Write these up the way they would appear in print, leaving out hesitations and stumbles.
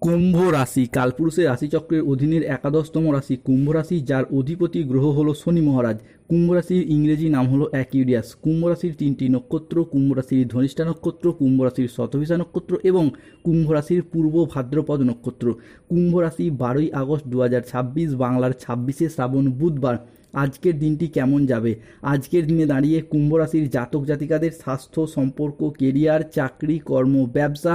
কুম্ভ রাশি কালপুরুষের রাশিচক্রের অধীনের একাদশতম রাশি কুম্ভ রাশি, যার অধিপতি গ্রহ হলো শনি মহারাজ। কুম্ভ রাশির ইংরেজি নাম হলো অ্যাকিউরিয়াস। কুম্ভ রাশির তিনটি নক্ষত্র: কুম্ভ রাশির ধনিষ্ঠা নক্ষত্র, কুম্ভ রাশির শতভিষা নক্ষত্র এবং কুম্ভ রাশির পূর্ব ভাদ্রপদ নক্ষত্র। কুম্ভ রাশি 12ই আগস্ট 2026, বাংলার 26শে শ্রাবণ, বুধবার। আজকের দিনটি কেমন যাবে? আজকের দিনে দাঁড়িয়ে কুম্ভ রাশির জাতক জাতিকাদের স্বাস্থ্য, সম্পর্ক, কেরিয়ার, চাকরি, কর্ম, ব্যবসা,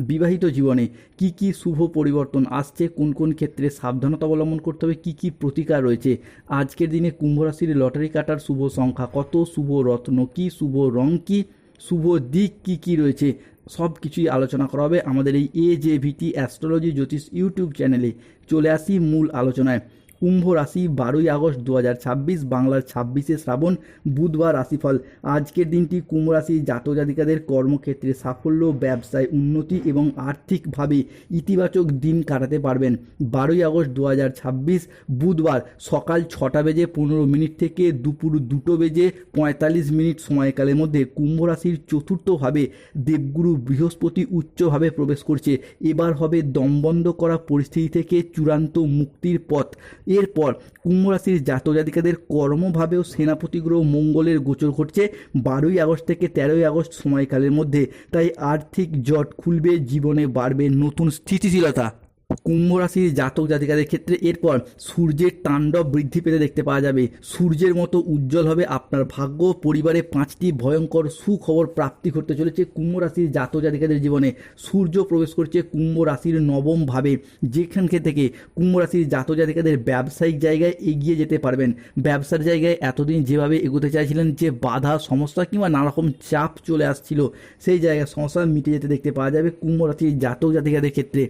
বিবাহিত জীবনে কি কি শুভ পরিবর্তন আসছে, কোন কোন ক্ষেত্রে সাবধানতা অবলম্বন করতে হবে, কি কি প্রতিকার রয়েছে। আজকের দিনে কুম্ভ রাশির লটারি কাটার শুভ সংখ্যা কত, শুভ রত্ন কি, শুভ রং কি, শুভ দিক কি কি রয়েছে, সব কিছুই আলোচনা করা হবে আমাদের এই AJVT অ্যাস্ট্রোলজি জ্যোতিষ ইউটিউব চ্যানেলে। চলে আসি মূল আলোচনায়। কুম্ভ রাশি 12ই আগস্ট 2026, বাংলার 26শে শ্রাবণ, বুধবার। রাশিফল: আজকের দিনটি কুম্ভ রাশি জাতক জাতিকাদের কর্মক্ষেত্রে সাফল্য, ব্যবসায় উন্নতি এবং আর্থিকভাবে ইতিবাচক দিন কাটাতে পারবেন। 12ই আগস্ট 2026, বুধবার, সকাল 6:15 থেকে দুপুর 2:45 সময়কালের মধ্যে কুম্ভ রাশির চতুর্থভাবে দেবগুরু বৃহস্পতি উচ্চভাবে প্রবেশ করছে। এবার হবে দমবন্ধ করা পরিস্থিতি থেকে চূড়ান্ত মুক্তির পথ। এরপর কুম্ভ রাশির জাতক জাতিকাদের কর্মভাবেও সেনাপতি গ্রহ মঙ্গলের গোচর ঘটছে 12ই আগস্ট থেকে 13ই আগস্ট সময়কালের মধ্যে। তাই আর্থিক জট খুলবে, জীবনে বাড়বে নতুন স্থিতিশীলতা। কুম্ভ রাশির জাতক জাতিকাদের ক্ষেত্রে এরপর সূর্যের তাণ্ডব বৃদ্ধি পেতে দেখতে পাওয়া যাবে। সূর্যের মতো উজ্জ্বল হবে আপনার ভাগ্য। পরিবারে 5টি ভয়ঙ্কর সুখবর প্রাপ্তি করতে চলেছে কুম্ভ রাশির জাতক জাতিকাদের জীবনে। সূর্য প্রবেশ করছে কুম্ভ রাশির নবম ভাবে, যেখান থেকে কুম্ভ রাশির জাতক জাতিকাদের ব্যবসায়িক জায়গায় এগিয়ে যেতে পারবেন। ব্যবসার জায়গায় এতদিন যেভাবে এগোতে চাইছিলেন, যে বাধা, সমস্যা কিংবা নানা রকম চাপ চলে আসছিল, সেই জায়গায় সমস্যা মিটে যেতে দেখতে পাওয়া যাবে কুম্ভ রাশির জাতক জাতিকাদের ক্ষেত্রে।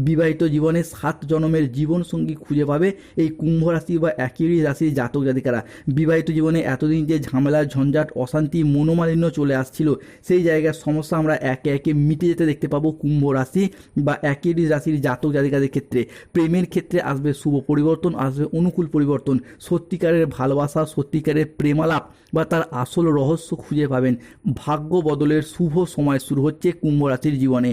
বিবাহিত জীবনে 7 জন্মের জীবনসঙ্গী খুঁজে পাবে এই কুম্ভ রাশি বা একই রাশির জাতক জাতিকারা। বিবাহিত জীবনে এতদিন যে ঝামেলা, ঝঞ্ঝাট, অশান্তি, মনোমালিন্য চলে আসছিল, সেই জায়গার সমস্যা আমরা একে একে মিটে যেতে দেখতে পাবো কুম্ভ রাশি বা একই রাশির জাতক জাতিকাদের ক্ষেত্রে। প্রেমের ক্ষেত্রে আসবে শুভ পরিবর্তন, আসবে অনুকূল পরিবর্তন। সত্যিকারের ভালোবাসা, সত্যিকারের প্রেমালাপ বা তার আসল রহস্য খুঁজে পাবেন। ভাগ্য বদলের শুভ সময় শুরু হচ্ছে কুম্ভ রাশির জীবনে।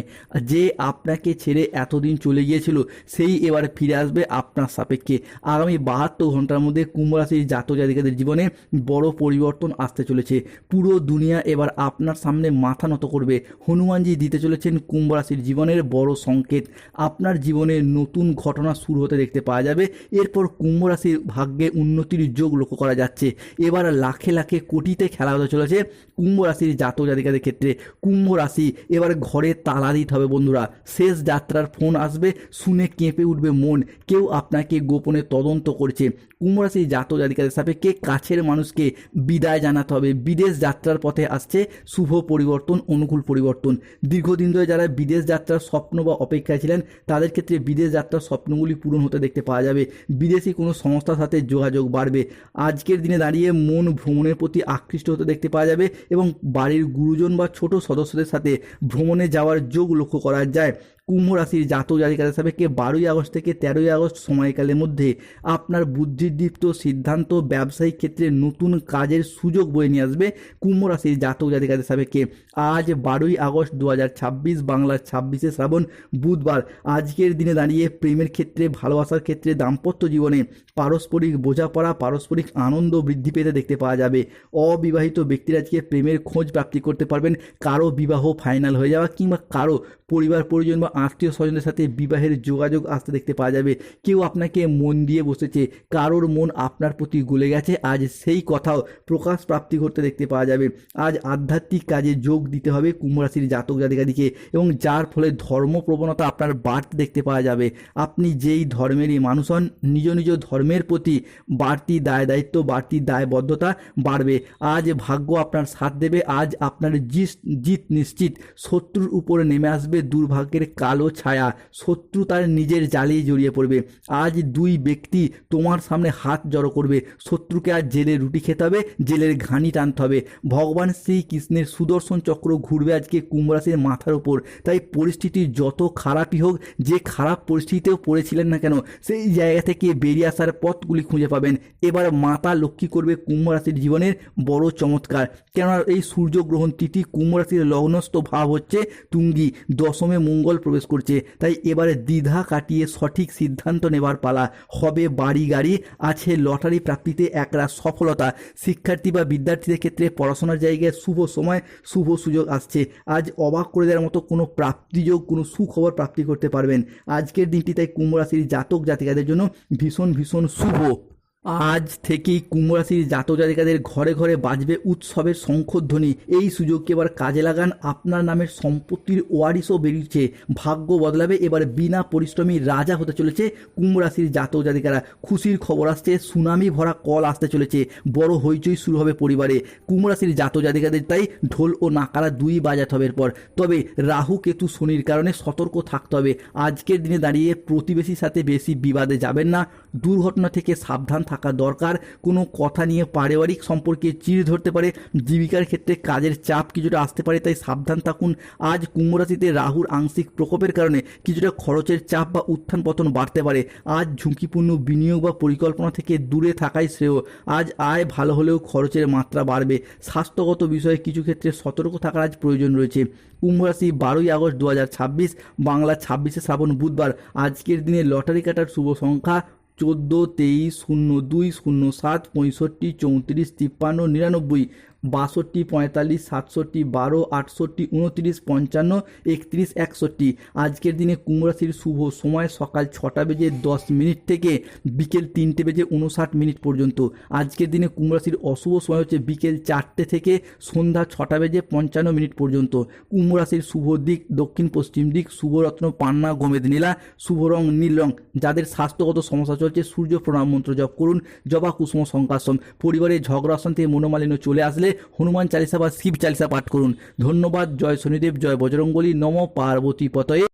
যে আপনাকে ছেড়ে এতদিন চলে গিয়েছিল, সেই এবার ফিরে আসবে আপনার সাপেক্ষে। আগামী 72 ঘন্টার মধ্যে কুম্ভ রাশির জাতক জাতিকাদের জীবনে বড় পরিবর্তন আসতে চলেছে। পুরো দুনিয়া এবার আপনার সামনে মাথা নত করবে। হনুমানজি দিতে চলেছেন কুম্ভ রাশির জীবনের বড় সংকেত। আপনার জীবনে নতুন ঘটনা শুরু হতে দেখতে পাওয়া যাবে। এরপর কুম্ভ রাশির ভাগ্যে উন্নতির যোগ লক্ষ্য করা যাচ্ছে। এবার লাখে লাখে কোটিতে খেলা হতে চলেছে কুম্ভ রাশির জাতক জাতিকাদের ক্ষেত্রে। কুম্ভ রাশি এবার ঘরে তালা দিতে হবে বন্ধুরা। শেষ যাত্রার ফোন আসবে, শুনে কেঁপে উঠবে মন। কেউ আপনাকে গোপনে তদন্ত করছে। কুম্ভ রাশির জাতক জাতিকাদের সাপেক্ষে কাছের মানুষকে বিদায় জানাতে হবে। বিদেশ যাত্রার পথে আসছে শুভ পরিবর্তন, অনুকূল পরিবর্তন। দীর্ঘদিন ধরে যারা বিদেশ যাত্রার স্বপ্ন বা অপেক্ষায় ছিলেন, তাদের ক্ষেত্রে বিদেশ যাত্রার স্বপ্নগুলি পূরণ হতে দেখতে পাওয়া যাবে। বিদেশি কোনো সংস্থার সাথে যোগাযোগ বাড়বে। আজকের দিনে দাঁড়িয়ে মন ভ্রমণের প্রতি আকৃষ্ট হতে দেখতে পাওয়া যাবে এবং বাড়ির গুরুজন বা ছোট সদস্যদের সাথে ভ্রমণে যাওয়ার যোগ লক্ষ্য করা যায়। কুম্ভ রাশির জাতক জাতিকাদের সাপেক্ষে 12ই আগস্ট থেকে 13ই আগস্ট সময়কালের মধ্যে আপনার বুদ্ধিদীপ্ত সিদ্ধান্ত ব্যবসায়িক ক্ষেত্রে নতুন কাজের সুযোগ বয়ে নিয়ে আসবে কুম্ভ রাশির জাতক জাতিকাদের সাপেক্ষে। আজ 12ই আগস্ট 2026, বাংলার 26শে শ্রাবণ, বুধবার। আজকের দিনে দাঁড়িয়ে প্রেমের ক্ষেত্রে, ভালোবাসার ক্ষেত্রে, দাম্পত্য জীবনে পারস্পরিক বোঝাপড়া, পারস্পরিক আনন্দ বৃদ্ধি পেতে দেখতে পাওয়া যাবে। অবিবাহিত ব্যক্তিরা আজকে প্রেমের খোঁজ প্রাপ্তি করতে পারবেন। কারো বিবাহ ফাইনাল হয়ে যাওয়া কিংবা কারো পরিবার পরিজন বা আত্মীয় স্বজনদের সাথে বিবাহের যোগাযোগ আসতে দেখতে পাওয়া যাবে। কেউ আপনাকে মন দিয়ে বসেছে, কারোর মন আপনার প্রতি গলে গেছে, আজ সেই কথাও প্রকাশ প্রাপ্তি করতে দেখতে পাওয়া যাবে। আজ আধ্যাত্মিক কাজে যোগ দিতে হবে কুম্ভ রাশির জাতক জাতিকাদিকে, এবং যার ফলে ধর্ম প্রবণতা আপনার বাড়তে দেখতে পাওয়া যাবে। আপনি যেই ধর্মেরই মানুষ হন, নিজ নিজ ধর্মের প্রতি বাড়তি দায় দায়িত্ব, বাড়তি দায়বদ্ধতা বাড়বে। আজ ভাগ্য আপনার সাথ দেবে। আজ আপনার জিত নিশ্চিত। শত্রুর উপরে নেমে আসবে দুর্ভাগ্যের কালো ছায়া। শত্রু তার নিজের জালেই জড়িয়ে পড়বে। আজ 2 ব্যক্তি তোমার সামনে হাত জড়ো করবে। শত্রুকে আজ জেলে রুটি খেতে হবে, জেলের ঘানি টানতে হবে। ভগবান শ্রীকৃষ্ণের সুদর্শন চক্র ঘুরবে আজকে কুম্ভ রাশির মাথার উপর। তাই পরিস্থিতি যত খারাপই হোক, যে খারাপ পরিস্থিতিতেও পড়েছিলেন না কেন, সেই জায়গা থেকে বেরিয়ে আসার পথগুলি খুঁজে পাবেন। এবার মাতা লক্ষ্মী করবে কুম্ভ রাশির জীবনের বড় চমৎকার। কেননা এই সূর্যগ্রহণ তিথি কুম্ভ রাশির লগ্নস্থ ভাব হচ্ছে তুঙ্গি, দশমে মঙ্গল প্রবেশ করছে, তাই এবারে দ্বিধা কাটিয়ে সঠিক সিদ্ধান্ত নেবার পালা। হবে বাড়ি গাড়ি, আছে লটারি প্রাপ্তিতে একরাশ সফলতা। শিক্ষার্থী বা বিদ্যার্থীদের ক্ষেত্রে পড়াশোনার জায়গায় শুভ সময়, শুভ সুযোগ আসছে। আজ অবাক করে দেওয়ার মতো কোনো প্রাপ্তিযোগ, কোনো সুখবর প্রাপ্তি করতে পারবেন। আজকের দিনটি তাই কুম্ভ রাশির জাতক জাতিকাদের জন্য ভীষণ ভীষণ শুভ। আজ থেকেই কুম্ভ রাশির জাতক জাতিকাদের ঘরে ঘরে বাজবে উৎসবের শঙ্খধ্বনি। এই সুযোগকে এবার কাজে লাগান। আপনার নামের সম্পত্তির ওয়ারিশও বেরিয়েছে, ভাগ্য বদলাবে। এবার বিনা পরিশ্রমী রাজা হতে চলেছে কুম্ভ রাশির জাতক জাতিকারা। খুশির খবর আসছে, সুনামি ভরা কল আসতে চলেছে, বড় হইচই শুরু হবে পরিবারে। কুম্ভ রাশির জাতক জাতিকাদের তাই ঢোল ও নাকারা দুই বাজাতে হবে এরপর। তবে রাহু কেতু শনির কারণে সতর্ক থাকতে হবে। আজকের দিনে দাঁড়িয়ে প্রতিবেশীর সাথে বেশি বিবাদে যাবেন না, দুর্ঘটনা থেকে সাবধান থাকা দরকার। কোনো কথা নিয়ে পারিবারিক সম্পর্কে চিড় ধরতে পারে, জীবিকার ক্ষেত্রে কাজের চাপ কিছুটা আসতে পারে, তাই সাবধান থাকুন। আজ কুম্ভ রাশিতে রাহুর আংশিক প্রকোপের কারণে কিছুটা খরচের চাপ বা উত্থান পতন বাড়তে পারে। আজ ঝুঁকিপূর্ণ বিনিয়োগ বা পরিকল্পনা থেকে দূরে থাকাই শ্রেয়। আজ আয় ভালো হলেও খরচের মাত্রা বাড়বে। স্বাস্থ্যগত বিষয়ে কিছু ক্ষেত্রে সতর্ক থাকার আজ প্রয়োজন রয়েছে। কুম্ভ রাশি 12ই আগস্ট 2026, বাংলা 26শে শ্রাবণ বুধবার। আজকের দিনে লটারি কাটার শুভ সংখ্যা 14, 23, 02, 07, 65, 34, 53, 99, 62, 45, 67, 12, 68, 29, 55, 31, 61। আজকের দিনে কুম্ভ রাশির শুভ সময় সকাল 6:10 থেকে বিকেল 3:59 পর্যন্ত। আজকের দিনে কুম্ভ রাশির অশুভ সময় হচ্ছে বিকেল 4টে থেকে সন্ধ্যা 6:55 পর্যন্ত। কুম্ভ রাশির শুভ দিক দক্ষিণ পশ্চিম দিক, শুভরত্ন পান্না গোমেদ নীলা, শুভ রং নীল রং। যাদের স্বাস্থ্যগত সমস্যা চলছে সূর্য প্রণাম মন্ত্র জপ করুন, জবা কুসুম সংকাশম। পরিবারে ঝগড়া অশান্তি মনোমালিন্য চলে আসলে হনুমান চালিসা বা শিব চালিসা পাঠ করুন। ধন্যবাদ। জয় শনিদেব, জয় বজরঙ্গলী, নম পার্বতী পতয়ে।